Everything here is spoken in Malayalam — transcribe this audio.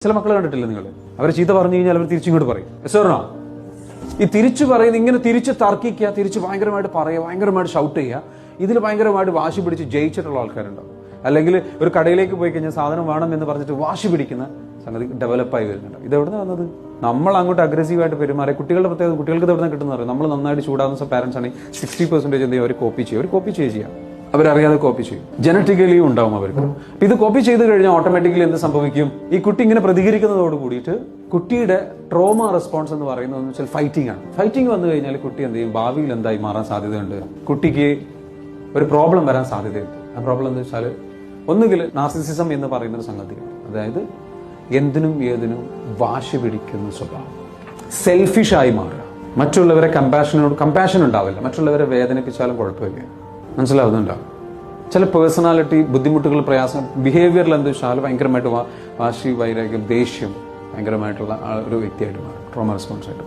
ചില മക്കളെ കണ്ടിട്ടില്ല നിങ്ങൾ? അവർ ചീത്ത പറഞ്ഞു കഴിഞ്ഞാൽ അവർ തിരിച്ചിങ്ങോട്ട് പറയും. എസ്സോർണോ? ഈ തിരിച്ചു പറയുന്നത് ഇങ്ങനെ തിരിച്ച് തർക്കിക്കുക, തിരിച്ച് ഭയങ്കരമായിട്ട് പറയുക, ഭയങ്കരമായിട്ട് ഷൗട്ട് ചെയ്യുക, ഇതിൽ ഭയങ്കരമായിട്ട് വാശി പിടിച്ച് ജയിച്ചിട്ടുള്ള ആൾക്കാരുണ്ടാവും. അല്ലെങ്കിൽ ഒരു കടയിലേക്ക് പോയി കഴിഞ്ഞാൽ സാധനം വേണം എന്ന് പറഞ്ഞിട്ട് വാശി പിടിക്കുന്ന സംഗതി ഡെവലപ്പായി വരുന്നുണ്ട്. ഇതെവിടെ നിന്ന് വന്നത്? നമ്മൾ അങ്ങോട്ട് അഗ്രസീവായിട്ട് പെരുമാറി കുട്ടികളുടെ പ്രത്യേകത, കുട്ടികൾക്ക് ഇത് എവിടെ നിന്ന് കിട്ടുന്ന അറിയാം. നമ്മൾ നന്നായിട്ട് ചൂടാകുന്ന പാരൻസ് ആണെങ്കിൽ 60% എന്തെങ്കിലും അവർ കോപ്പി ചെയ്യും. അവർ കോപ്പി ചെയ്യാം, അവരറിയാതെ കോപ്പി ചെയ്യും. ജനറ്റിക്കലി ഉണ്ടാവും അവർക്ക്. ഇത് കോപ്പി ചെയ്ത് കഴിഞ്ഞാൽ ഓട്ടോമാറ്റിക്കലി എന്ത് സംഭവിക്കും? ഈ കുട്ടി ഇങ്ങനെ പ്രതികരിക്കുന്നതോട് കൂടിയിട്ട് കുട്ടിയുടെ ട്രോമ റെസ്പോൺസ് എന്ന് പറയുന്നത് വെച്ചാൽ ഫൈറ്റിംഗ് ആണ്. ഫൈറ്റിംഗ് വന്നു കഴിഞ്ഞാൽ കുട്ടി എന്ത് ചെയ്യും? ഭാവിയിൽ എന്തായി മാറാൻ സാധ്യതയുണ്ട്? കുട്ടിക്ക് ഒരു പ്രോബ്ലം വരാൻ സാധ്യതയുണ്ട്. ആ പ്രോബ്ലം എന്താ വെച്ചാൽ ഒന്നുകിൽ നാർസിസിസം എന്ന് പറയുന്നൊരു സംഗതിയാണ്. അതായത് എന്തിനും ഏതിനും വാശി പിടിക്കുന്ന സ്വഭാവം, സെൽഫിഷായി മാറുക, മറ്റുള്ളവരെ കമ്പാഷൻ ഉണ്ടാവില്ല, മറ്റുള്ളവരെ വേദനിപ്പിച്ചാലും കുഴപ്പമില്ല. മനസ്സിലാവുന്നുണ്ടാവും. ചില പേഴ്സണാലിറ്റി ബുദ്ധിമുട്ടുകൾ, പ്രയാസം, ബിഹേവിയറിൽ എന്താ വെച്ചാൽ ഭയങ്കരമായിട്ട് വാശി, വൈരാഗ്യം, ദേഷ്യം ഭയങ്കരമായിട്ടുള്ള ഒരു വ്യക്തിയായിട്ട് മാറും. ട്രോമ റെസ്പോൺസ് ആയിട്ട്.